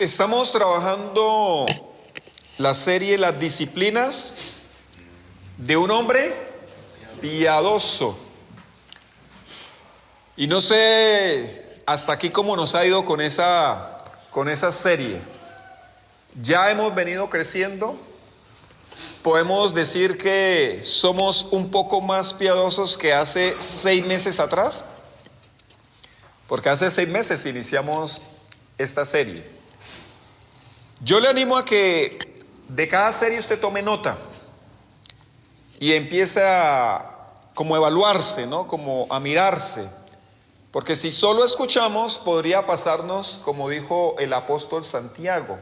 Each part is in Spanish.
Estamos trabajando la serie Las disciplinas de un hombre piadoso. Y no sé hasta aquí cómo nos ha ido con esa serie. Ya hemos venido creciendo. Podemos decir que somos un poco más piadosos que hace 6 meses atrás, porque hace 6 meses iniciamos esta serie. Yo le animo a que de cada serie usted tome nota y empiece a como evaluarse, ¿no? Como a mirarse. Porque si solo escuchamos, podría pasarnos, como dijo el apóstol Santiago,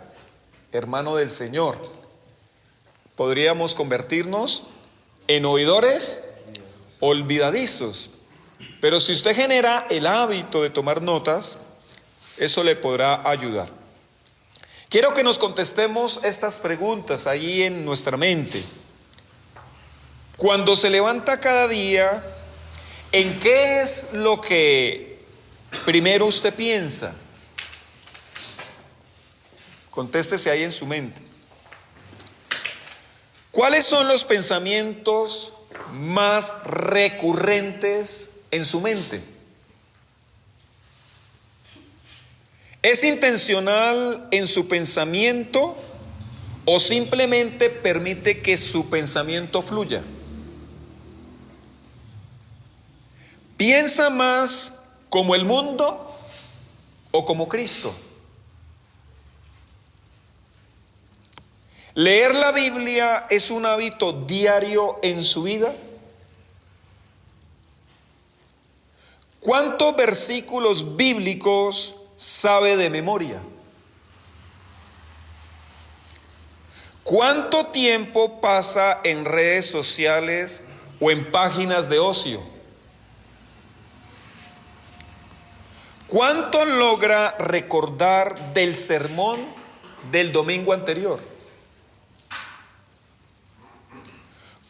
hermano del Señor. Podríamos convertirnos en oidores olvidadizos. Pero si usted genera el hábito de tomar notas, eso le podrá ayudar. Quiero que nos contestemos estas preguntas ahí en nuestra mente. Cuando se levanta cada día, ¿en qué es lo que primero usted piensa? Contéstese ahí en su mente. ¿Cuáles son los pensamientos más recurrentes en su mente? ¿Es intencional en su pensamiento o simplemente permite que su pensamiento fluya? ¿Piensa más como el mundo o como Cristo? ¿Leer la Biblia es un hábito diario en su vida? ¿Cuántos versículos bíblicos sabe de memoria? ¿Cuánto tiempo pasa en redes sociales o en páginas de ocio? ¿Cuánto logra recordar del sermón del domingo anterior?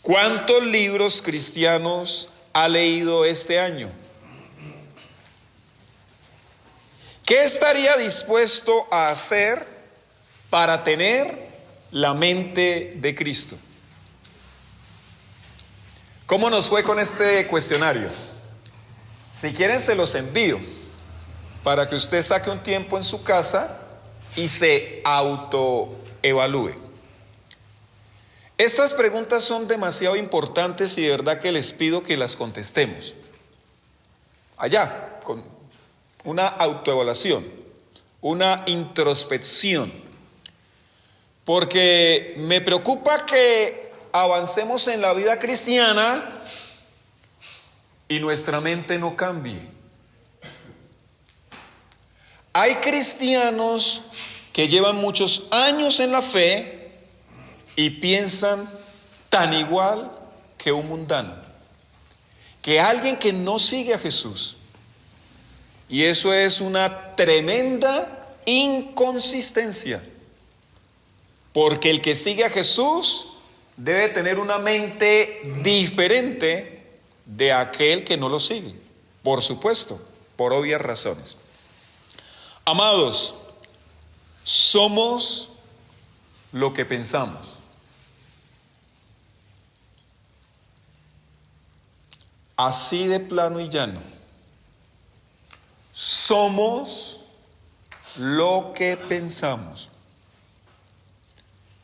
¿Cuántos libros cristianos ha leído este año? ¿Qué estaría dispuesto a hacer para tener la mente de Cristo? ¿Cómo nos fue con este cuestionario? Si quieren se los envío para que usted saque un tiempo en su casa y se autoevalúe. Estas preguntas son demasiado importantes y de verdad que les pido que las contestemos. Allá, con una autoevaluación, una introspección. Porque me preocupa que avancemos en la vida cristiana y nuestra mente no cambie. Hay cristianos que llevan muchos años en la fe y piensan tan igual que un mundano, que alguien que no sigue a Jesús. Y eso es una tremenda inconsistencia, porque el que sigue a Jesús debe tener una mente diferente de aquel que no lo sigue, por supuesto, por obvias razones. Amados, somos lo que pensamos. Así de plano y llano. Somos lo que pensamos.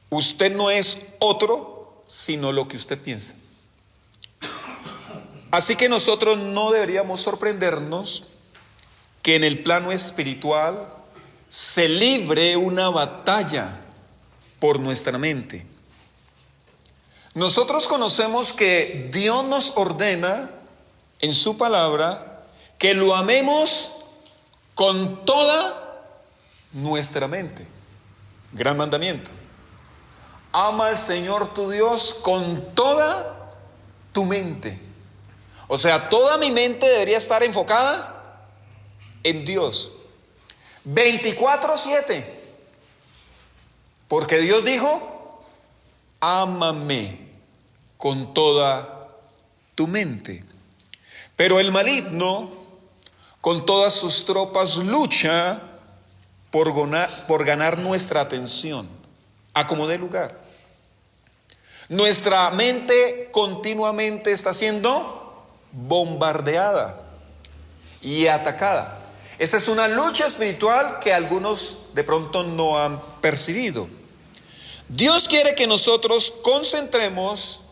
Usted no es otro, sino lo que usted piensa. Así que nosotros no deberíamos sorprendernos que en el plano espiritual se libre una batalla por nuestra mente. Nosotros conocemos que Dios nos ordena en su palabra que lo amemos con toda nuestra mente. Gran mandamiento. Ama al Señor tu Dios con toda tu mente. O sea, toda mi mente debería estar enfocada en Dios. 24/7. Porque Dios dijo, ámame con toda tu mente. Pero el maligno, con todas sus tropas, lucha por ganar nuestra atención, a como dé lugar. Nuestra mente continuamente está siendo bombardeada y atacada. Esta es una lucha espiritual que algunos de pronto no han percibido. Dios quiere que nosotros concentremos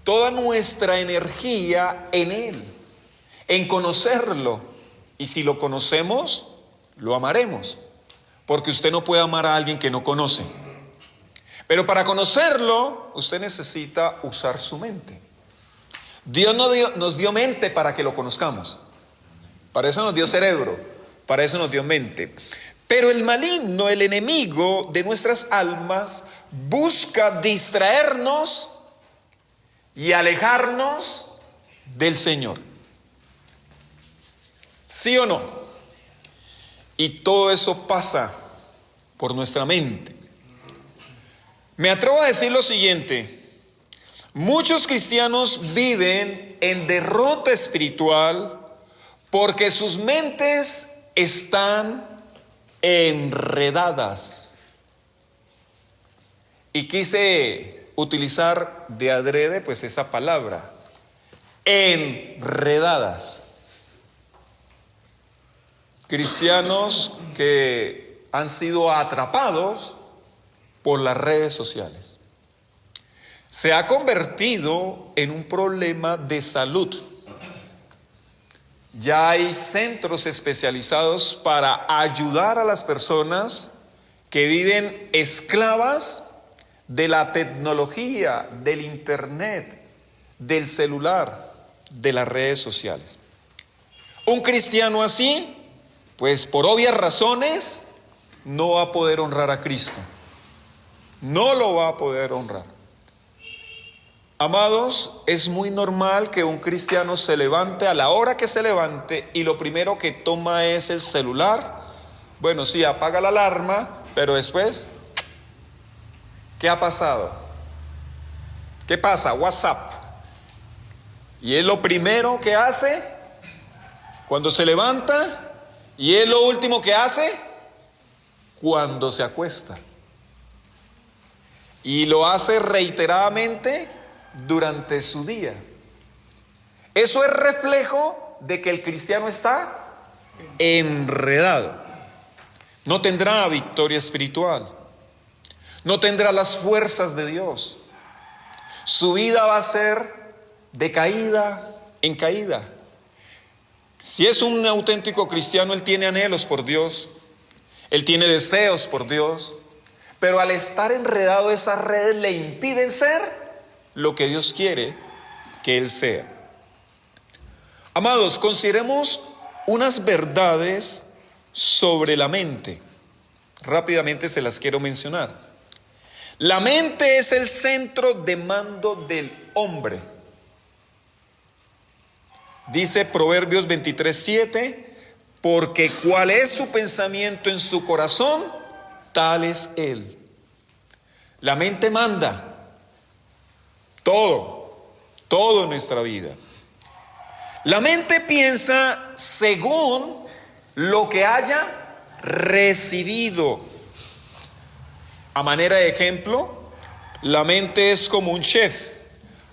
toda nuestra energía en Él, en conocerlo. Y si lo conocemos, lo amaremos. Porque usted no puede amar a alguien que no conoce. Pero para conocerlo, usted necesita usar su mente. Dios nos dio mente para que lo conozcamos. Para eso nos dio cerebro, para eso nos dio mente. Pero el maligno, el enemigo de nuestras almas, busca distraernos y alejarnos del Señor. ¿Sí o no? Y todo eso pasa por nuestra mente. Me atrevo a decir lo siguiente: muchos cristianos viven en derrota espiritual porque sus mentes están enredadas. Y quise utilizar de adrede pues esa palabra, enredadas. Cristianos que han sido atrapados por las redes sociales. Se ha convertido en un problema de salud. Ya hay centros especializados para ayudar a las personas que viven esclavas de la tecnología, del internet, del celular, de las redes sociales. Un cristiano así, pues por obvias razones, no va a poder honrar a Cristo. No lo va a poder honrar. Amados, es muy normal que un cristiano se levante a la hora que se levante y lo primero que toma es el celular. Bueno, sí, apaga la alarma, pero después, ¿qué ha pasado? ¿Qué pasa? WhatsApp. Y es lo primero que hace cuando se levanta y es lo último que hace cuando se acuesta. Y lo hace reiteradamente durante su día. Eso es reflejo de que el cristiano está enredado. No tendrá victoria espiritual. No tendrá las fuerzas de Dios. Su vida va a ser de caída en caída. Si es un auténtico cristiano, él tiene anhelos por Dios. Él tiene deseos por Dios. Pero al estar enredado, esas redes le impiden ser lo que Dios quiere que él sea. Amados, consideremos unas verdades sobre la mente. Rápidamente se las quiero mencionar. La mente es el centro de mando del hombre. Dice Proverbios 23:7, porque cuál es su pensamiento en su corazón, tal es él. La mente manda todo en nuestra vida. La mente piensa según lo que haya recibido. A manera de ejemplo, la mente es como un chef.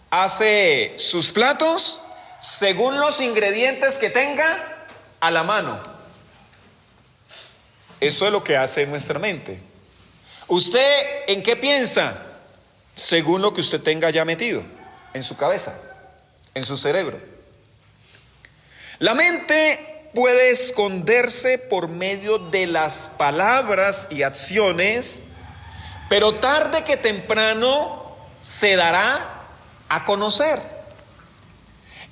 Hace sus platos según los ingredientes que tenga a la mano. Eso es lo que hace nuestra mente. ¿Usted en qué piensa? Según lo que usted tenga ya metido en su cabeza, en su cerebro. La mente puede esconderse por medio de las palabras y acciones, pero tarde que temprano se dará a conocer.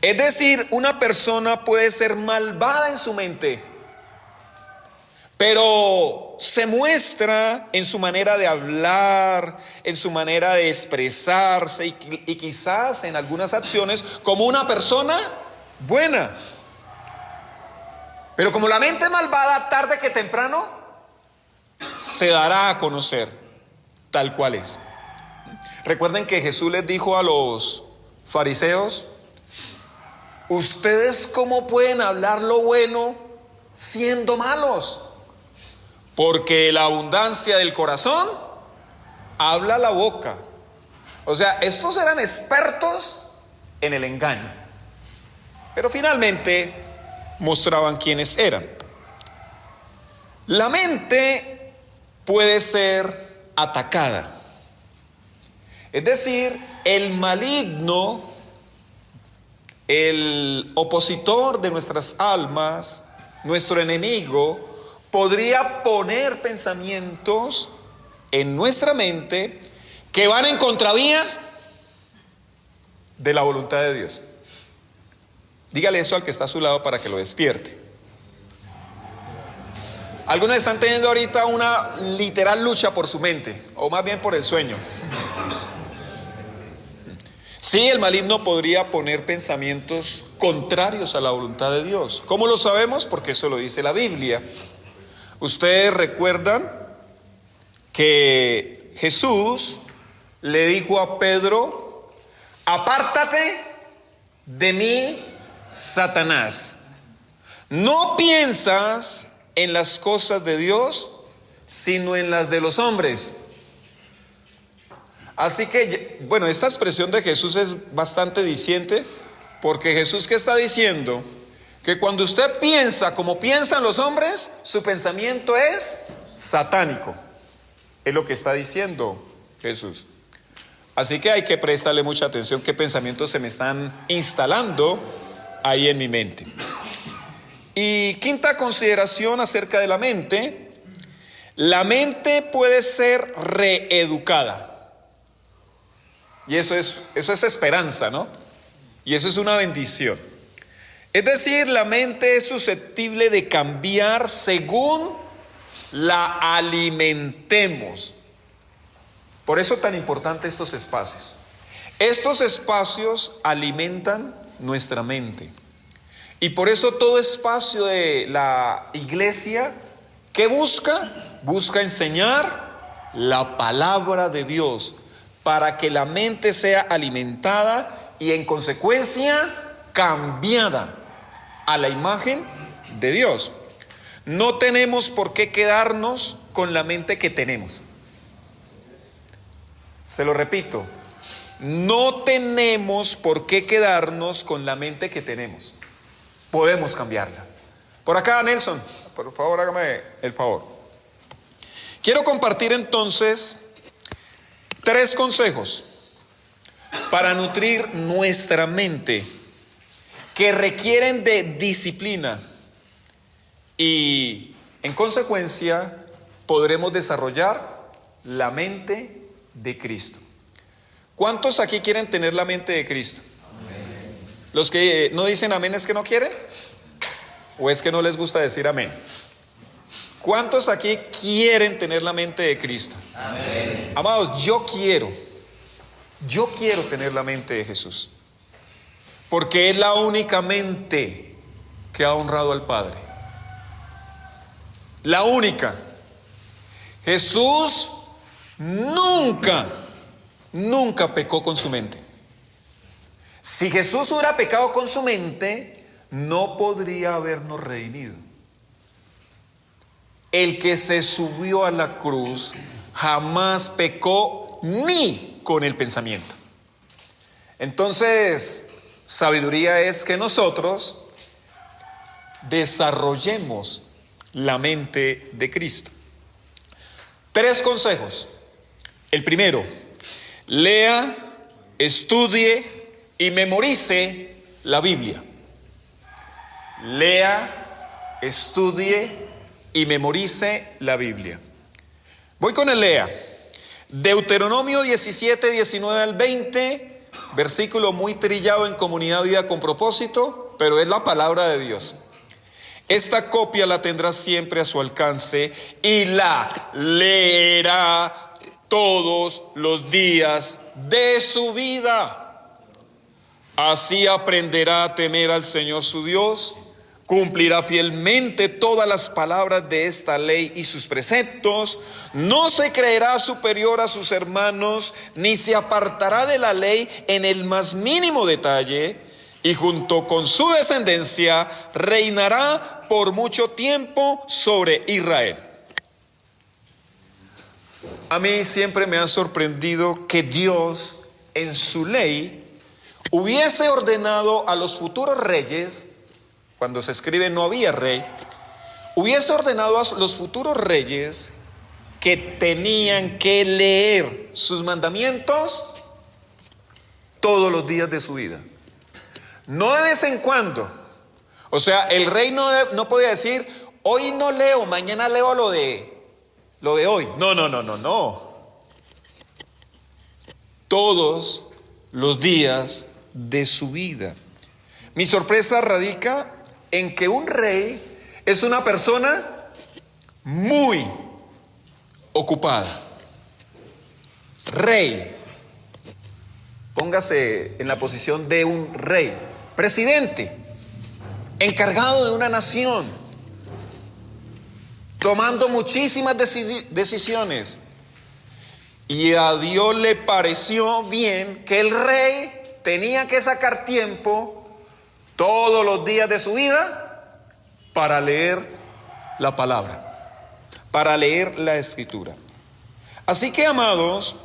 Es decir, una persona puede ser malvada en su mente, pero se muestra en su manera de hablar, en su manera de expresarse y quizás en algunas acciones como una persona buena. Pero como la mente malvada, tarde que temprano se dará a conocer tal cual es. Recuerden que Jesús les dijo a los fariseos: ¿ustedes cómo pueden hablar lo bueno siendo malos? porque de la abundancia del corazón habla la boca. O sea, estos eran expertos en el engaño, pero finalmente mostraban quiénes eran. La mente puede ser atacada. Es decir, el maligno, el opositor de nuestras almas, nuestro enemigo, podría poner pensamientos en nuestra mente que van en contravía de la voluntad de Dios. Dígale eso al que está a su lado para que lo despierte. Algunos están teniendo ahorita una literal lucha por su mente, o más bien por el sueño. Sí, el maligno podría poner pensamientos contrarios a la voluntad de Dios. ¿Cómo lo sabemos? Porque eso lo dice la Biblia. Ustedes recuerdan que Jesús le dijo a Pedro: apártate de mí, Satanás. No piensas en las cosas de Dios, sino en las de los hombres. Así que, bueno, esta expresión de Jesús es bastante diciente, porque Jesús, ¿qué está diciendo? Que cuando usted piensa como piensan los hombres, su pensamiento es satánico. Es lo que está diciendo Jesús. Así que hay que prestarle mucha atención qué pensamientos se me están instalando ahí en mi mente. Y quinta consideración acerca de la mente: la mente puede ser reeducada. Y eso es esperanza, ¿no? Y eso es una bendición. Es decir, la mente es susceptible de cambiar según la alimentemos. Por eso tan importante estos espacios. Estos espacios alimentan nuestra mente. Y por eso todo espacio de la iglesia, ¿qué busca? Busca enseñar la palabra de Dios, para que la mente sea alimentada y en consecuencia cambiada a la imagen de Dios. No tenemos por qué quedarnos con la mente que tenemos. Se lo repito, no tenemos por qué quedarnos con la mente que tenemos. Podemos cambiarla. Por acá, Nelson, por favor, hágame el favor. Quiero compartir entonces 3 consejos para nutrir nuestra mente, que requieren de disciplina, y en consecuencia podremos desarrollar la mente de Cristo. ¿Cuántos aquí quieren tener la mente de Cristo? Amén. Los que no dicen amén, ¿es que no quieren? ¿O es que no les gusta decir amén? ¿Cuántos aquí quieren tener la mente de Cristo? Amén. Amados, yo quiero tener la mente de Jesús, porque es la única mente que ha honrado al Padre. La única. Jesús nunca pecó con su mente. Si Jesús hubiera pecado con su mente, no podría habernos redimido. El que se subió a la cruz jamás pecó ni con el pensamiento. Entonces, sabiduría es que nosotros desarrollemos la mente de Cristo. 3 consejos. El primero: lea, estudie y memorice la Biblia. Lea, estudie y memorice la Biblia. Voy con el lea. Deuteronomio 17, 19 al 20, versículo muy trillado en Comunidad Vida con Propósito, pero es la palabra de Dios. Esta copia la tendrá siempre a su alcance y la leerá todos los días de su vida. Así aprenderá a temer al Señor su Dios, cumplirá fielmente todas las palabras de esta ley y sus preceptos, no se creerá superior a sus hermanos, ni se apartará de la ley en el más mínimo detalle, y junto con su descendencia reinará por mucho tiempo sobre Israel. a mí siempre me ha sorprendido que Dios en su ley hubiese ordenado a los futuros reyes, cuando se escribe no había rey, hubiese ordenado a los futuros reyes que tenían que leer sus mandamientos todos los días de su vida. No de vez en cuando. O sea, el rey no podía decir, hoy no leo, mañana leo lo de hoy. No. Todos los días de su vida. Mi sorpresa radica en que un rey es una persona muy ocupada. Rey. Póngase en la posición de un rey. Presidente. Encargado de una nación. Tomando muchísimas decisiones. Y a Dios le pareció bien que el rey tenía que sacar tiempo todos los días de su vida para leer la palabra, para leer la escritura. Así que, amados,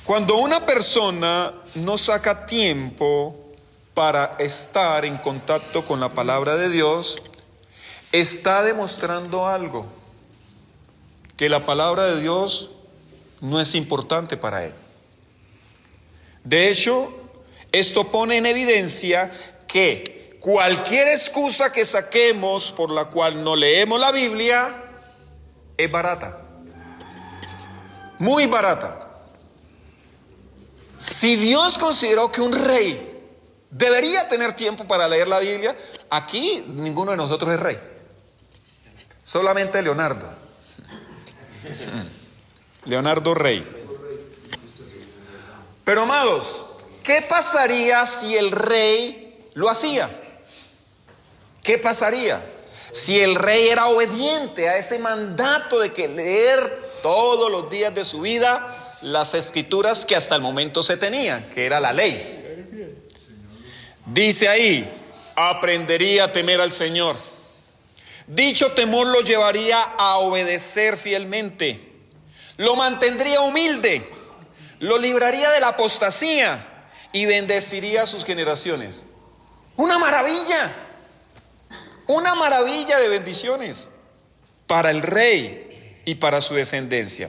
cuando una persona no saca tiempo para estar en contacto con la palabra de Dios, está demostrando algo, que la palabra de Dios no es importante para él. De hecho, esto pone en evidencia que cualquier excusa que saquemos por la cual no leemos la Biblia es barata, muy barata. Si Dios consideró que un rey debería tener tiempo para leer la Biblia, aquí ninguno de nosotros es rey, solamente Leonardo. Leonardo Rey. Pero, amados, ¿qué pasaría si el rey lo hacía? ¿Qué pasaría si el rey era obediente a ese mandato de que leer todos los días de su vida las escrituras que hasta el momento se tenían, que era la ley? Dice ahí, aprendería a temer al Señor. Dicho temor lo llevaría a obedecer fielmente. Lo mantendría humilde, lo libraría de la apostasía y bendeciría a sus generaciones. Una maravilla de bendiciones para el rey y para su descendencia.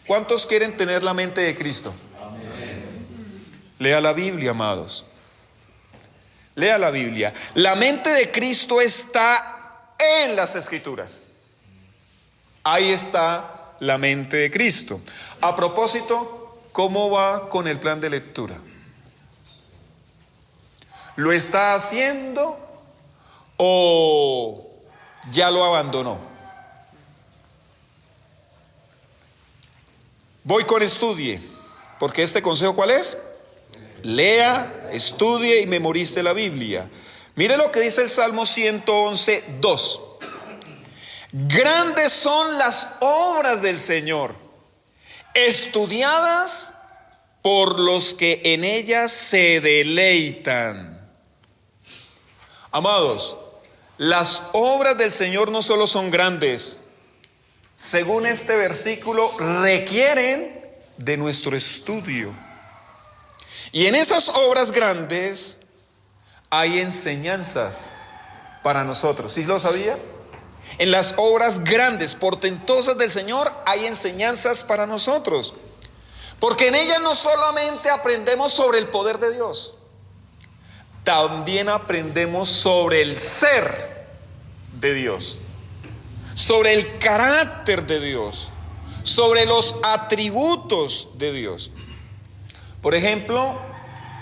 ¿Cuántos quieren tener la mente de Cristo? Amén. Lea la Biblia, amados. Lea la Biblia. La mente de Cristo está en las Escrituras. Ahí está la mente de Cristo. A propósito, ¿cómo va con el plan de lectura? ¿Lo está haciendo o ya lo abandonó? Voy con estudie, porque este consejo, ¿cuál es? Lea, estudie y memorice la Biblia. Mire lo que dice el Salmo 111, 2. Grandes son las obras del Señor, estudiadas por los que en ellas se deleitan. Amados, las obras del Señor no solo son grandes, según este versículo, requieren de nuestro estudio. Y en esas obras grandes hay enseñanzas para nosotros. ¿Sí lo sabía? En las obras grandes, portentosas del Señor, hay enseñanzas para nosotros. Porque en ellas no solamente aprendemos sobre el poder de Dios, también aprendemos sobre el ser de Dios, sobre el carácter de Dios, sobre los atributos de Dios. Por ejemplo,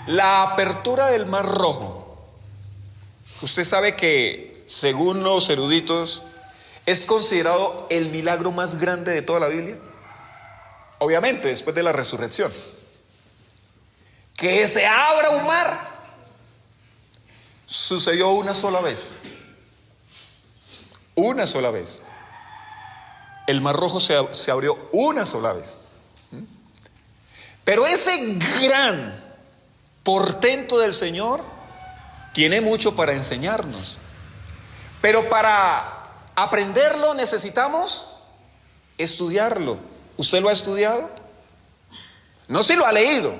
la apertura del Mar Rojo. Usted sabe que, según los eruditos, es considerado el milagro más grande de toda la Biblia. Obviamente, después de la resurrección. Que se abra un mar. Sucedió una sola vez. Una sola vez. El Mar Rojo se abrió una sola vez. Pero ese gran portento del Señor tiene mucho para enseñarnos. Pero para aprenderlo necesitamos estudiarlo, ¿Usted lo ha estudiado? No si lo ha leído.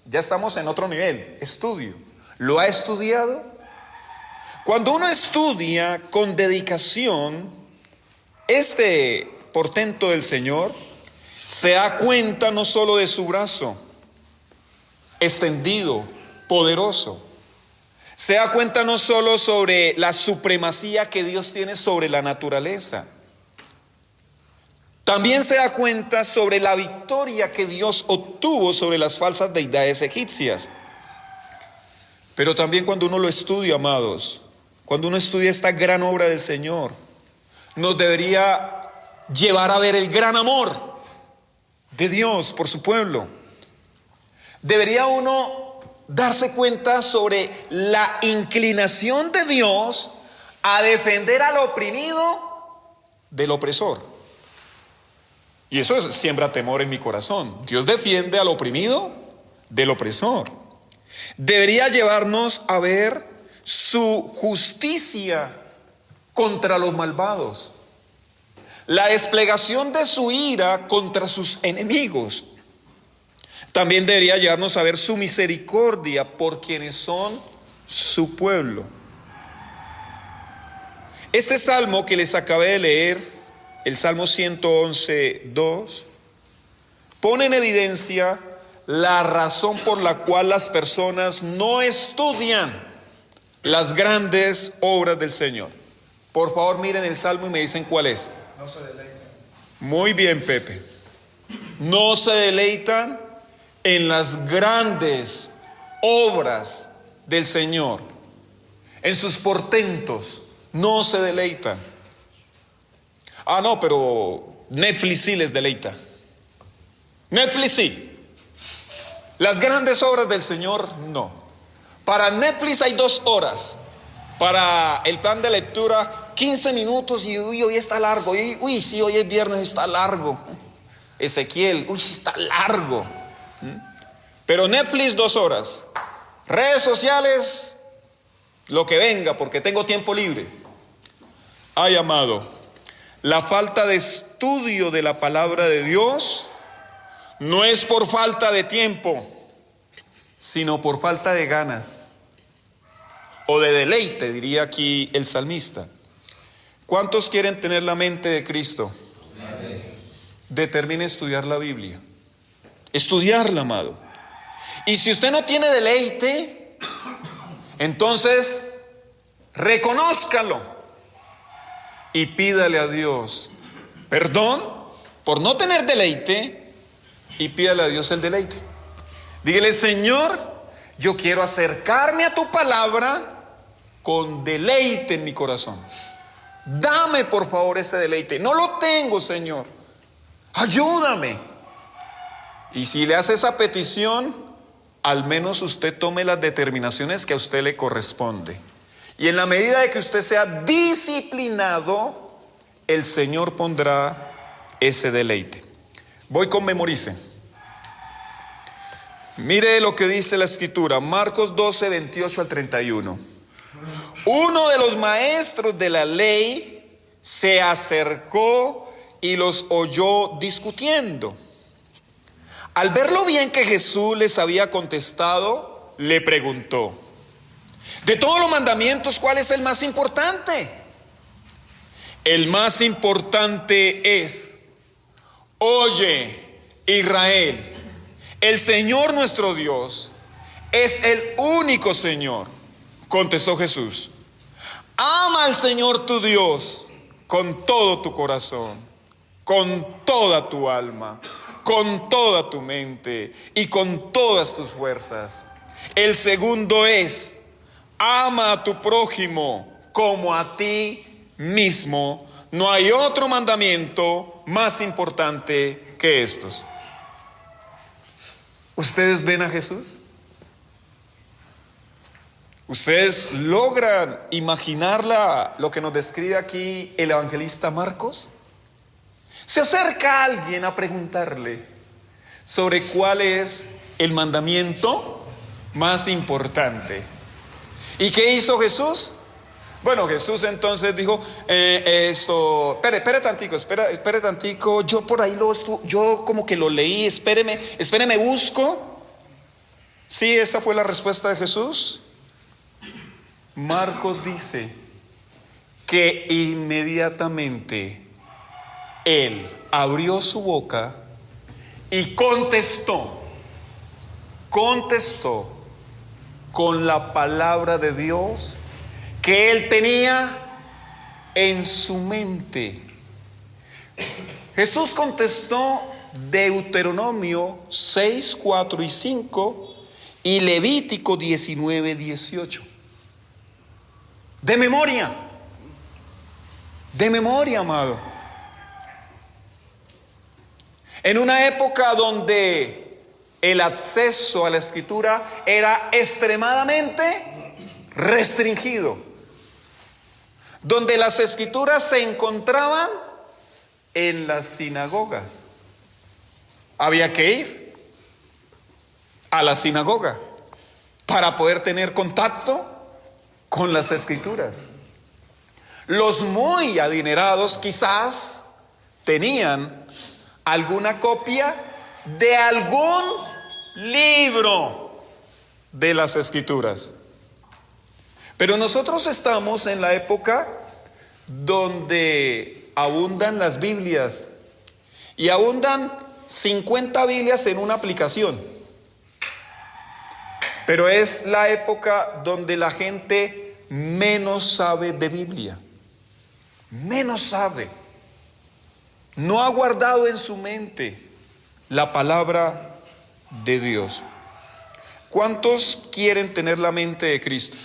Ya estamos en otro nivel. Estudio. ¿Lo ha estudiado? Cuando uno estudia con dedicación este portento del Señor, se da cuenta no solo de su brazo extendido, poderoso, se da cuenta no solo sobre la supremacía que Dios tiene sobre la naturaleza, también se da cuenta sobre la victoria que Dios obtuvo sobre las falsas deidades egipcias. Pero también cuando uno lo estudia, amados, cuando uno estudia esta gran obra del Señor, nos debería llevar a ver el gran amor de Dios por su pueblo. Debería uno darse cuenta sobre la inclinación de Dios a defender al oprimido del opresor. Y eso siembra temor en mi corazón. Dios defiende al oprimido del opresor. Debería llevarnos a ver su justicia contra los malvados, la desplegación de su ira contra sus enemigos. También debería llevarnos a ver su misericordia por quienes son su pueblo. Este salmo que les acabé de leer, el Salmo 111:2, pone en evidencia la razón por la cual las personas no estudian las grandes obras del Señor. Por favor, miren el Salmo y me dicen cuál es. No se deleitan. Muy bien, Pepe. No se deleitan en las grandes obras del Señor, en sus portentos, no se deleitan. Ah, no, pero Netflix sí les deleita. Netflix sí. Las grandes obras del Señor, no. Para Netflix hay 2 horas. Para el plan de lectura, 15 minutos y hoy está largo. Uy, sí, hoy es viernes, está largo. Ezequiel, uy, sí está largo. Pero Netflix 2 horas. Redes sociales, lo que venga, porque tengo tiempo libre. Ay, amado, la falta de estudio de la palabra de Dios no es por falta de tiempo, sino por falta de ganas o de deleite, diría aquí el salmista. ¿Cuántos quieren tener la mente de Cristo? Determine estudiar la Biblia, estudiarla, amado. Y si usted no tiene deleite, entonces reconózcalo y pídale a Dios perdón por no tener deleite y pídale a Dios el deleite. Dígale: Señor, yo quiero acercarme a tu palabra con deleite en mi corazón. Dame por favor ese deleite. No lo tengo, Señor. Ayúdame. Y si le hace esa petición, al menos usted tome las determinaciones que a usted le corresponde. Y en la medida de que usted sea disciplinado, el Señor pondrá ese deleite. Voy con memorice. Mire lo que dice la Escritura, Marcos 12, 28 al 31. Uno de los maestros de la ley se acercó y los oyó discutiendo. Al ver lo bien que Jesús les había contestado, le preguntó: de todos los mandamientos, ¿cuál es el más importante? El más importante es: oye, Israel, el Señor nuestro Dios es el único Señor. Contestó Jesús: ama al Señor tu Dios con todo tu corazón, con toda tu alma, con toda tu mente y con todas tus fuerzas. El segundo es: ama a tu prójimo como a ti mismo. No hay otro mandamiento más importante que estos. ¿Ustedes ven a Jesús? ¿Ustedes logran imaginar lo que nos describe aquí el evangelista Marcos? Se acerca alguien a preguntarle sobre cuál es el mandamiento más importante. ¿Y qué hizo Jesús? Bueno, Jesús entonces dijo, espere tantico, yo por ahí yo como que lo leí, espéreme, busco. Sí, esa fue la respuesta de Jesús. Marcos dice que inmediatamente él abrió su boca y contestó con la palabra de Dios que él tenía en su mente. Jesús contestó Deuteronomio 6, 4 y 5 y Levítico 19, 18. De memoria, amado. En una época donde el acceso a la escritura era extremadamente restringido, donde las escrituras se encontraban en las sinagogas. Había que ir a la sinagoga para poder tener contacto con las escrituras. Los muy adinerados quizás tenían alguna copia de algún libro de las escrituras. Pero nosotros estamos en la época donde abundan las Biblias y abundan 50 Biblias en una aplicación. Pero es la época donde la gente menos sabe de Biblia, menos sabe, no ha guardado en su mente la palabra de Dios. ¿Cuántos quieren tener la mente de Cristo?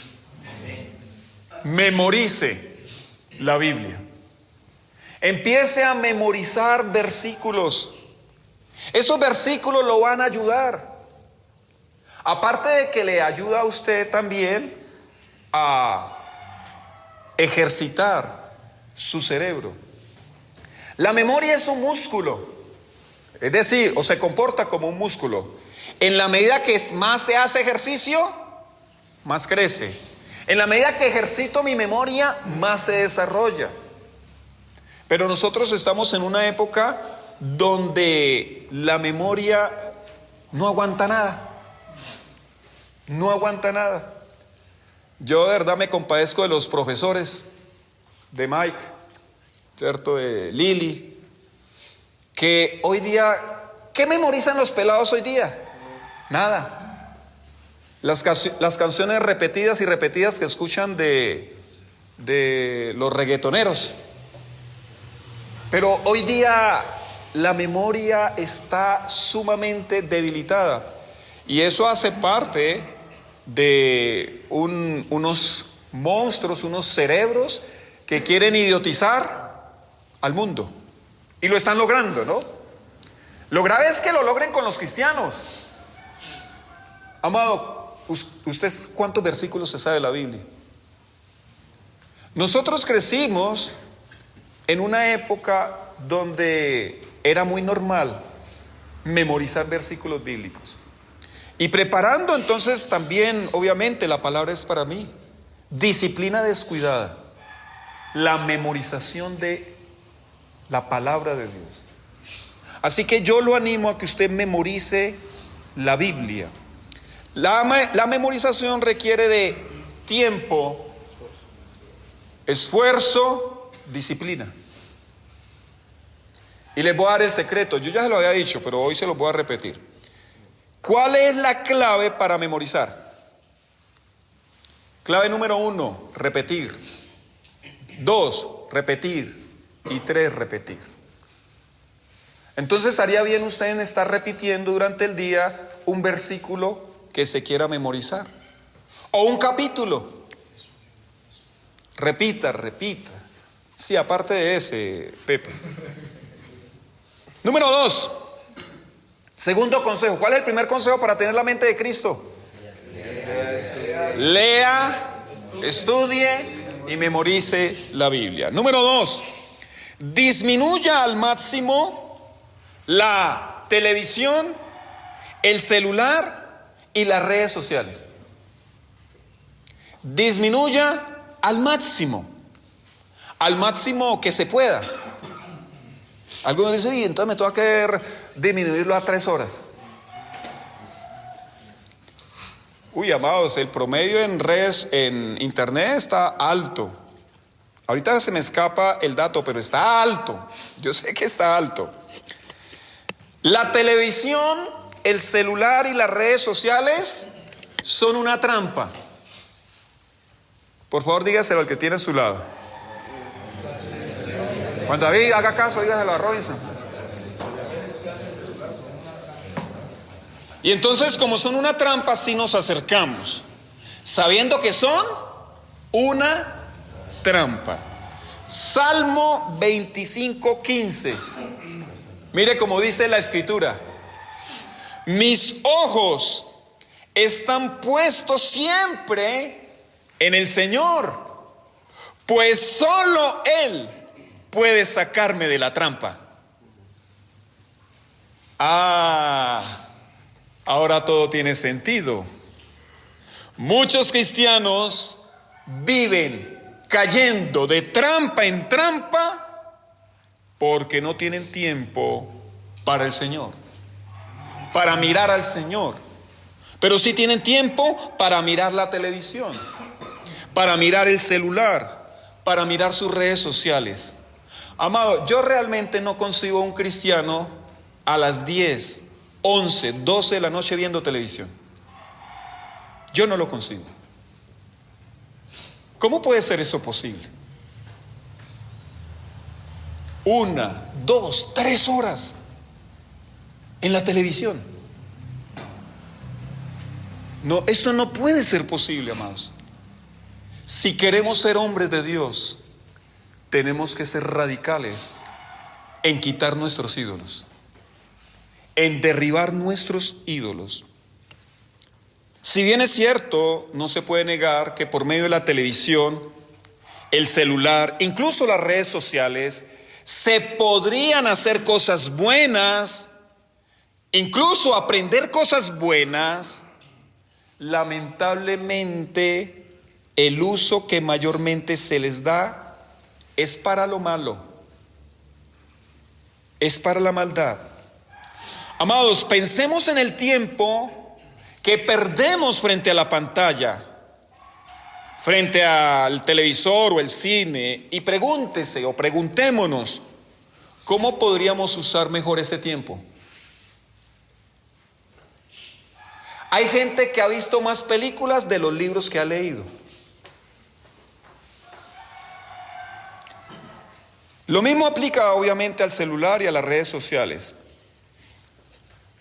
Memorice la Biblia. Empiece a memorizar versículos. Esos versículos lo van a ayudar. Aparte de que le ayuda a usted también a ejercitar su cerebro. La memoria es un músculo. Es decir, o se comporta como un músculo. En la medida que más se hace ejercicio, más crece. En la medida que ejercito mi memoria, más se desarrolla. Pero nosotros estamos en una época donde la memoria no aguanta nada. No aguanta nada. Yo de verdad me compadezco de los profesores, de Mike, ¿cierto? De Lili, que hoy día, ¿qué memorizan los pelados hoy día? Nada. Las canciones repetidas y repetidas que escuchan de los reggaetoneros. Pero hoy día la memoria está sumamente debilitada. Y eso hace parte de unos monstruos, unos cerebros que quieren idiotizar al mundo. Y lo están logrando, ¿no? Lo grave es que lo logren con los cristianos. Amado, ¿usted cuántos versículos se sabe de la Biblia? Nosotros crecimos en una época donde era muy normal memorizar versículos bíblicos. Y preparando entonces también, obviamente, la palabra es para mí. Disciplina descuidada. La memorización de la palabra de Dios. Así que yo lo animo a que usted memorice la Biblia. La memorización requiere de tiempo, esfuerzo, disciplina. Y les voy a dar el secreto. Yo ya se lo había dicho, pero hoy se lo voy a repetir. ¿Cuál es la clave para memorizar? Clave número 1, repetir. 2, repetir. Y 3, repetir. Entonces haría bien usted en estar repitiendo durante el día un versículo que se quiera memorizar. O un capítulo. Repita. Sí, aparte de ese, Pepe. Número 2. Segundo consejo. ¿Cuál es el primer consejo para tener la mente de Cristo? Lea, estudie y memorice la Biblia. Número 2. Disminuya al máximo la televisión, el celular y las redes sociales. Disminuya al máximo que se pueda. Algunos dicen, y entonces me toca que disminuirlo a 3 horas. Uy, amados, el promedio en redes, en internet está alto. Ahorita se me escapa el dato, pero está alto. Yo sé que está alto. La televisión, el celular y las redes sociales son una trampa. Por favor, dígaselo al que tiene a su lado. Juan David, haga caso, dígaselo a Robinson. Y entonces, como son una trampa, sí nos acercamos, sabiendo que son una trampa. Salmo 25:15. Mire cómo dice la escritura: mis ojos están puestos siempre en el Señor, pues solo Él puede sacarme de la trampa. Ahora todo tiene sentido. Muchos cristianos viven cayendo de trampa en trampa porque no tienen tiempo para el Señor, para mirar al Señor. Pero sí tienen tiempo para mirar la televisión, para mirar el celular, para mirar sus redes sociales. Amado, yo realmente no concibo a un cristiano a las 10, 11, 12 de la noche viendo televisión. Yo no lo concibo. ¿Cómo puede ser eso posible? 1, 2, 3 horas en la televisión. No, eso no puede ser posible, amados. Si queremos ser hombres de Dios, tenemos que ser radicales en quitar nuestros ídolos, en derribar nuestros ídolos. Si bien es cierto, no se puede negar que por medio de la televisión, el celular, incluso las redes sociales, se podrían hacer cosas buenas, incluso aprender cosas buenas. Lamentablemente, el uso que mayormente se les da es para lo malo, es para la maldad. Amados, pensemos en el tiempo que perdemos frente a la pantalla, frente al televisor o el cine, y pregúntese o preguntémonos, ¿cómo podríamos usar mejor ese tiempo? Hay gente que ha visto más películas de los libros que ha leído. Lo mismo aplica obviamente al celular y a las redes sociales.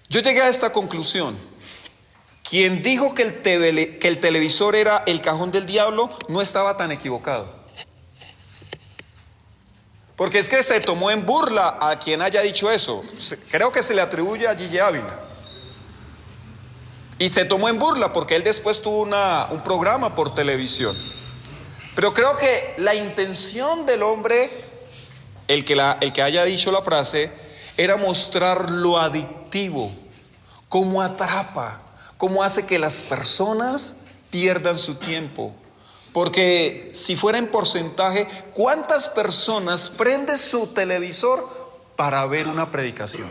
Yo llegué a esta conclusión: quien dijo que el televisor era el cajón del diablo no estaba tan equivocado. Porque es que se tomó en burla a quien haya dicho eso. Creo que se le atribuye a Gigi Ávila. Y se tomó en burla porque él después tuvo un programa por televisión. Pero creo que la intención del hombre, el que haya dicho la frase, era mostrar lo adictivo, cómo atrapa, cómo hace que las personas pierdan su tiempo. Porque si fuera en porcentaje, ¿cuántas personas prenden su televisor para ver una predicación?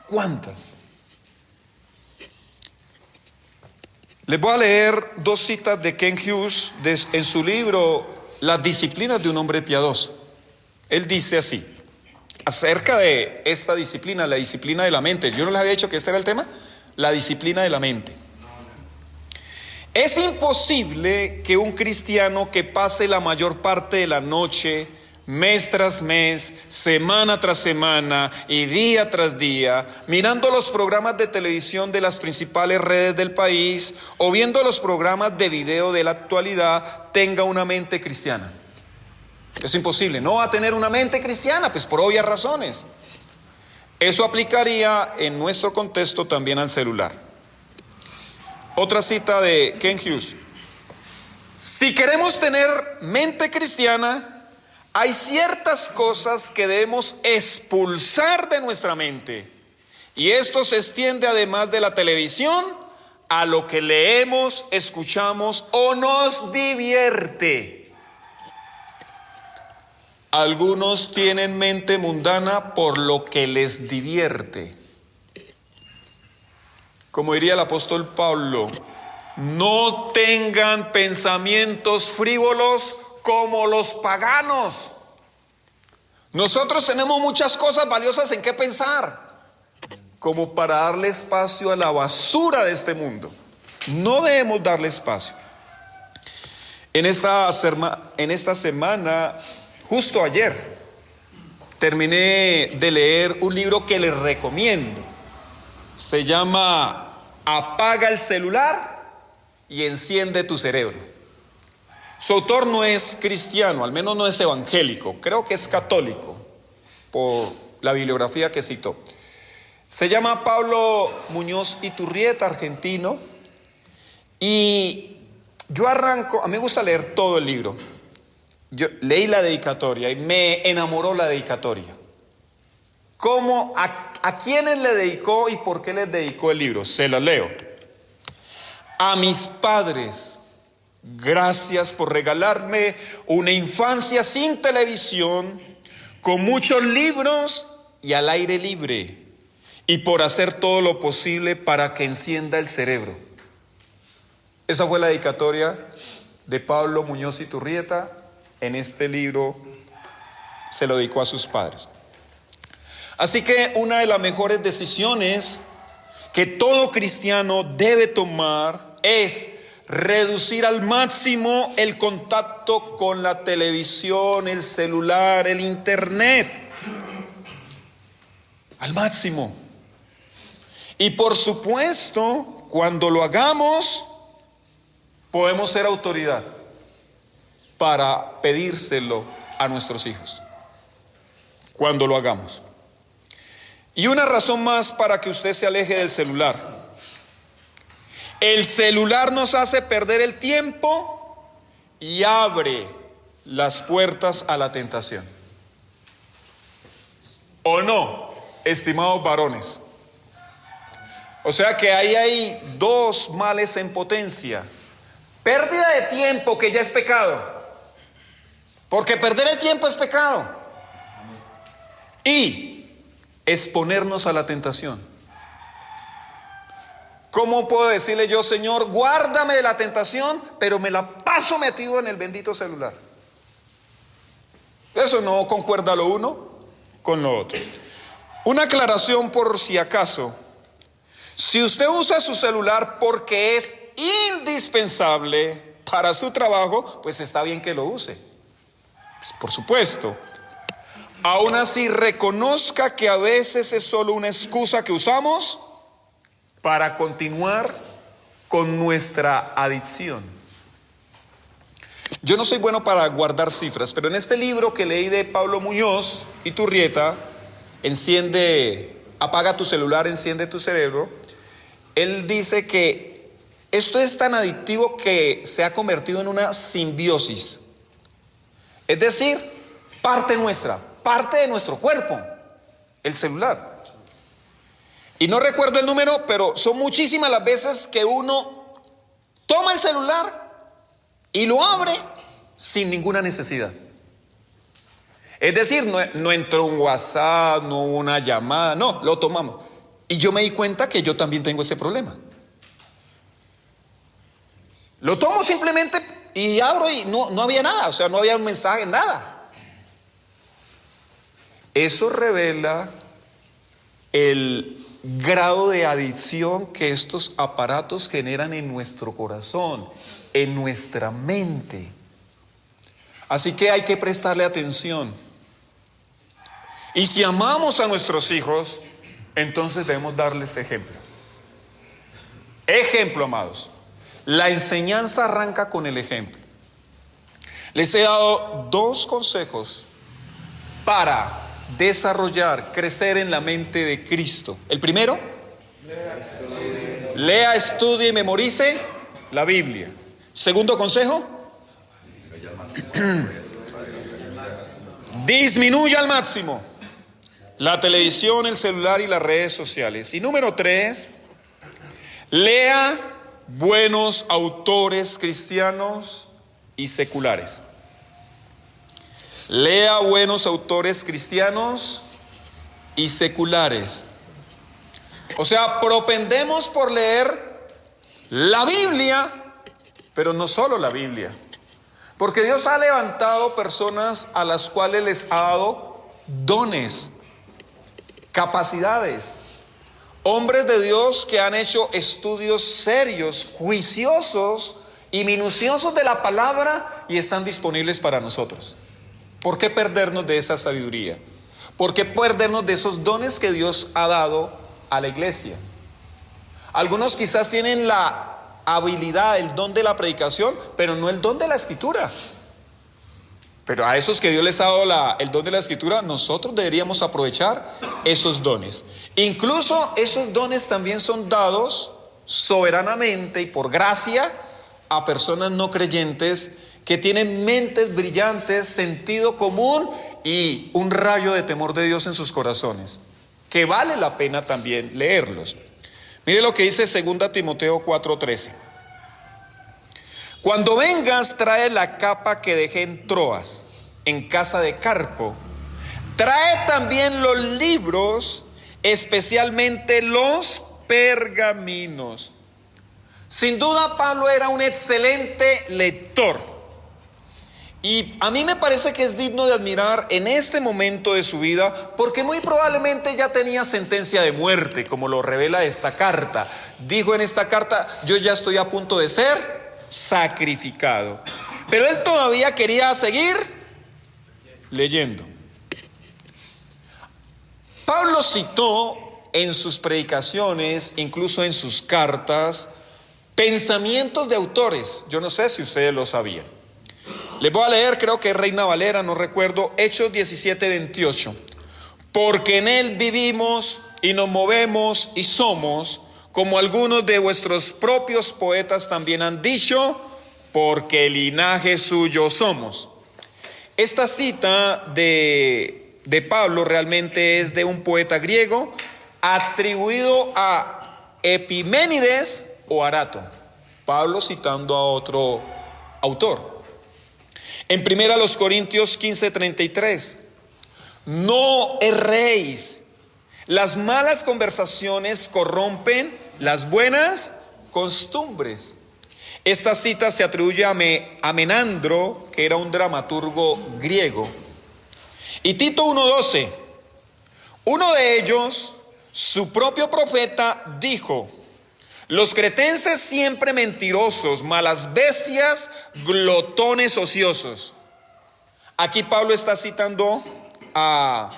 ¿Cuántas? Les voy a leer 2 citas de Ken Hughes en su libro Las disciplinas de un hombre piadoso. Él dice así, acerca de esta disciplina, la disciplina de la mente. Yo no les había dicho que este era el tema, la disciplina de la mente. Es imposible que un cristiano que pase la mayor parte de la noche, mes tras mes, semana tras semana y día tras día, mirando los programas de televisión de las principales redes del país o viendo los programas de video de la actualidad, tenga una mente cristiana. Es imposible, no va a tener una mente cristiana, pues por obvias razones. Eso aplicaría en nuestro contexto también al celular. Otra cita de Ken Hughes: si queremos tener mente cristiana, hay ciertas cosas que debemos expulsar de nuestra mente. Y esto se extiende además de la televisión a lo que leemos, escuchamos o nos divierte. Algunos tienen mente mundana por lo que les divierte. Como diría el apóstol Pablo, no tengan pensamientos frívolos como los paganos. Nosotros tenemos muchas cosas valiosas en qué pensar, como para darle espacio a la basura de este mundo. No debemos darle espacio. En esta semana, justo ayer, terminé de leer un libro que les recomiendo. Se llama Apaga el celular y enciende tu cerebro. Su autor no es cristiano, al menos no es evangélico, creo que es católico, por la bibliografía que citó. Se llama Pablo Muñoz Iturrieta, argentino, y yo arranco, a mí me gusta leer todo el libro. Yo leí la dedicatoria y me enamoró la dedicatoria. ¿A quiénes le dedicó y por qué les dedicó el libro? Se lo leo. A mis padres, gracias por regalarme una infancia sin televisión, con muchos libros y al aire libre, y por hacer todo lo posible para que encienda el cerebro. Esa fue la dedicatoria de Pablo Muñoz Iturrieta. En este libro se lo dedicó a sus padres. Así que una de las mejores decisiones que todo cristiano debe tomar es reducir al máximo el contacto con la televisión, el celular, el internet. Al máximo. Y por supuesto, cuando lo hagamos, podemos ser autoridad para pedírselo a nuestros hijos. Cuando lo hagamos. Y una razón más para que usted se aleje del celular. El celular nos hace perder el tiempo y abre las puertas a la tentación. ¿O no, estimados varones? O sea que ahí hay dos males en potencia. Pérdida de tiempo, que ya es pecado. Porque perder el tiempo es pecado. Y exponernos a la tentación. ¿Cómo puedo decirle yo, Señor, guárdame de la tentación, pero me la paso metido en el bendito celular? Eso no concuerda lo uno con lo otro. Una aclaración por si acaso. Si usted usa su celular porque es indispensable para su trabajo, pues está bien que lo use. Pues por supuesto. Aún así, reconozca que a veces es solo una excusa que usamos para continuar con nuestra adicción. Yo no soy bueno para guardar cifras, pero en este libro que leí de Pablo Muñoz Iturrieta, Apaga tu celular, enciende tu cerebro, él dice que esto es tan adictivo que se ha convertido en una simbiosis. Es decir, parte de nuestro cuerpo, el celular. Y no recuerdo el número, pero son muchísimas las veces que uno toma el celular y lo abre sin ninguna necesidad. Es decir, no entró un WhatsApp, no hubo una llamada, no, lo tomamos. Y yo me di cuenta que yo también tengo ese problema. Lo tomo simplemente y abro y no había nada, o sea, no había un mensaje, nada. Eso revela el grado de adicción que estos aparatos generan en nuestro corazón, en nuestra mente. Así que hay que prestarle atención. Y si amamos a nuestros hijos, entonces debemos darles ejemplo. Ejemplo, amados. La enseñanza arranca con el ejemplo. Les he dado 2 consejos para desarrollar, crecer en la mente de Cristo. El primero, lea, estudie y memorice la Biblia. Segundo consejo, disminuya al máximo la televisión, el celular y las redes sociales. Y número 3, lea buenos autores cristianos y seculares. Lea buenos autores cristianos y seculares. O sea, propendemos por leer la Biblia, pero no solo la Biblia. Porque Dios ha levantado personas a las cuales les ha dado dones, capacidades. Hombres de Dios que han hecho estudios serios, juiciosos y minuciosos de la palabra y están disponibles para nosotros. ¿Por qué perdernos de esa sabiduría? ¿Por qué perdernos de esos dones que Dios ha dado a la iglesia? Algunos quizás tienen la habilidad, el don de la predicación, pero no el don de la escritura. Pero a esos que Dios les ha dado el don de la escritura, nosotros deberíamos aprovechar esos dones. Incluso esos dones también son dados soberanamente y por gracia a personas no creyentes que tienen mentes brillantes, sentido común y un rayo de temor de Dios en sus corazones, que vale la pena también leerlos. Mire lo que dice 2 Timoteo 4:13. Cuando vengas, trae la capa que dejé en Troas, en casa de Carpo. Trae también los libros, especialmente los pergaminos. Sin duda, Pablo era un excelente lector. Y a mí me parece que es digno de admirar en este momento de su vida, porque muy probablemente ya tenía sentencia de muerte, como lo revela esta carta. Dijo en esta carta: yo ya estoy a punto de ser sacrificado. Pero él todavía quería seguir leyendo. Pablo citó en sus predicaciones, incluso en sus cartas, pensamientos de autores. Yo no sé si ustedes lo sabían. Les voy a leer, creo que es Reina Valera, no recuerdo, Hechos 17:28. Porque en él vivimos y nos movemos y somos, como algunos de vuestros propios poetas también han dicho, porque linaje suyo somos. Esta cita de Pablo realmente es de un poeta griego atribuido a Epiménides o Arato. Pablo citando a otro autor. En 1 Corintios 15:33, no erréis, las malas conversaciones corrompen las buenas costumbres. Esta cita se atribuye a Menandro, que era un dramaturgo griego. Y Tito 1:12, uno de ellos, su propio profeta, dijo: los cretenses siempre mentirosos, malas bestias, glotones ociosos. Aquí Pablo está citando a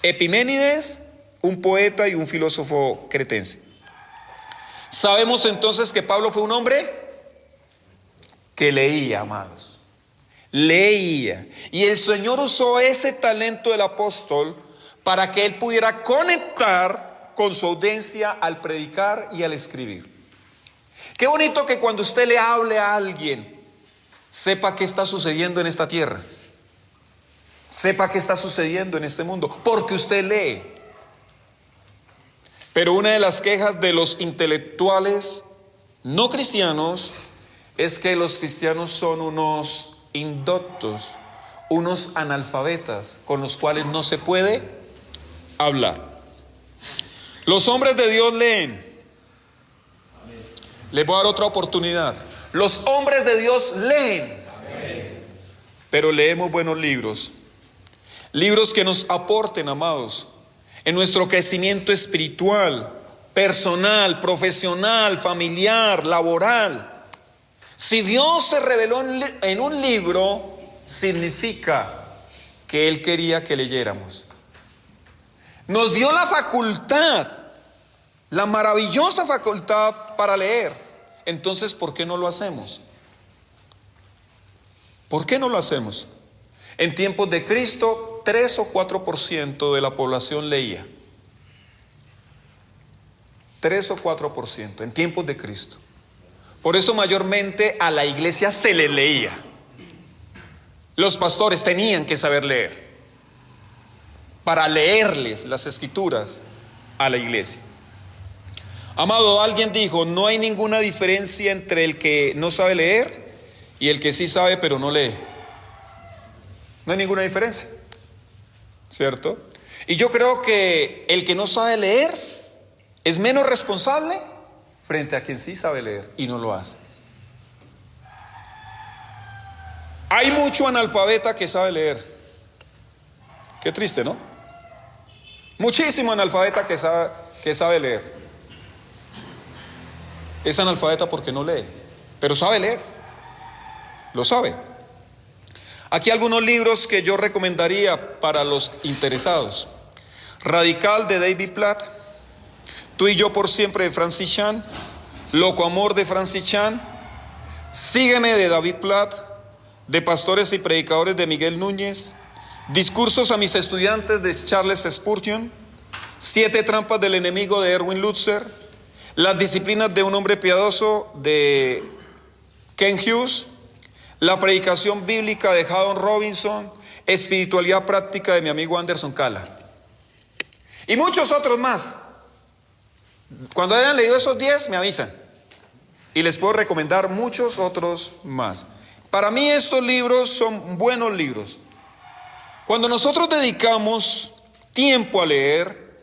Epiménides, un poeta y un filósofo cretense. Sabemos entonces que Pablo fue un hombre que leía, amados. Leía. Y el Señor usó ese talento del apóstol para que él pudiera conectar con su audiencia al predicar y al escribir. Qué bonito que cuando usted le hable a alguien, sepa qué está sucediendo en esta tierra. Sepa qué está sucediendo en este mundo, porque usted lee. Pero una de las quejas de los intelectuales no cristianos es que los cristianos son unos indoctos, unos analfabetas con los cuales no se puede hablar. Los hombres de Dios leen. Les voy a dar otra oportunidad. Los hombres de Dios leen. Pero leemos buenos libros. Libros que nos aporten, amados, en nuestro crecimiento espiritual, personal, profesional, familiar, laboral. Si Dios se reveló en un libro, significa que Él quería que leyéramos. Nos dio la facultad, la maravillosa facultad para leer. Entonces, ¿por qué no lo hacemos? ¿Por qué no lo hacemos? En tiempos de Cristo, 3 o 4% de la población leía. 3 o 4% en tiempos de Cristo. Por eso mayormente a la iglesia se le leía. Los pastores tenían que saber leer para leerles las escrituras a la iglesia. Amado, alguien dijo, no hay ninguna diferencia entre el que no sabe leer y el que sí sabe pero no lee. No hay ninguna diferencia, ¿cierto? Y yo creo que el que no sabe leer es menos responsable frente a quien sí sabe leer y no lo hace. Hay mucho analfabeta que sabe leer. Qué triste, ¿no? Muchísimo analfabeta que sabe leer. Es analfabeta porque no lee, pero sabe leer. Lo sabe. Aquí algunos libros que yo recomendaría para los interesados. Radical de David Platt, Tú y yo por siempre de Francis Chan, Loco Amor de Francis Chan, Sígueme de David Platt, De Pastores y Predicadores de Miguel Núñez, Discursos a mis estudiantes de Charles Spurgeon, 7 trampas del enemigo de Erwin Lutzer, Las disciplinas de un hombre piadoso de Ken Hughes, La predicación bíblica de Haddon Robinson, Espiritualidad práctica de mi amigo Anderson Cala. Y muchos otros más. Cuando hayan leído esos 10 me avisan. Y les puedo recomendar muchos otros más. Para mí estos libros son buenos libros. Cuando nosotros dedicamos tiempo a leer,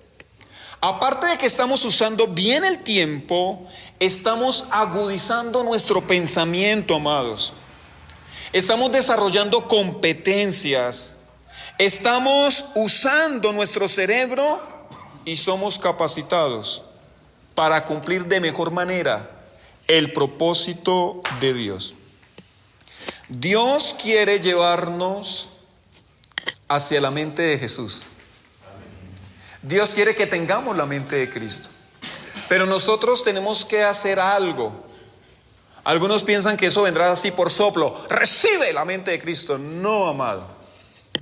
aparte de que estamos usando bien el tiempo, estamos agudizando nuestro pensamiento, amados. Estamos desarrollando competencias. Estamos usando nuestro cerebro y somos capacitados para cumplir de mejor manera el propósito de Dios. Dios quiere llevarnos hacia la mente de Jesús. Dios quiere que tengamos la mente de Cristo. Pero nosotros tenemos que hacer algo. Algunos piensan que eso vendrá así por soplo. Recibe la mente de Cristo. No, amado.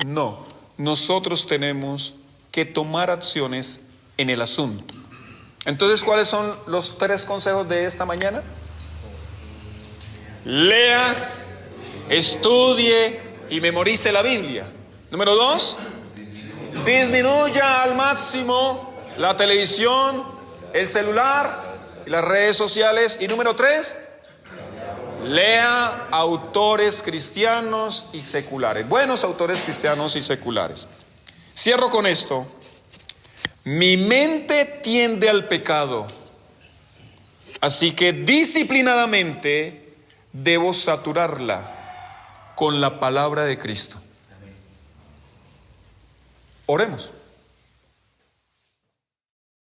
No. Nosotros tenemos que tomar acciones en el asunto. Entonces, ¿cuáles son los 3 consejos de esta mañana? Lea, estudie y memorice la Biblia. Número 2, disminuya al máximo la televisión, el celular y las redes sociales. Y número 3, lea autores cristianos y seculares, buenos autores cristianos y seculares. Cierro con esto. Mi mente tiende al pecado, así que disciplinadamente debo saturarla con la palabra de Cristo. Oremos.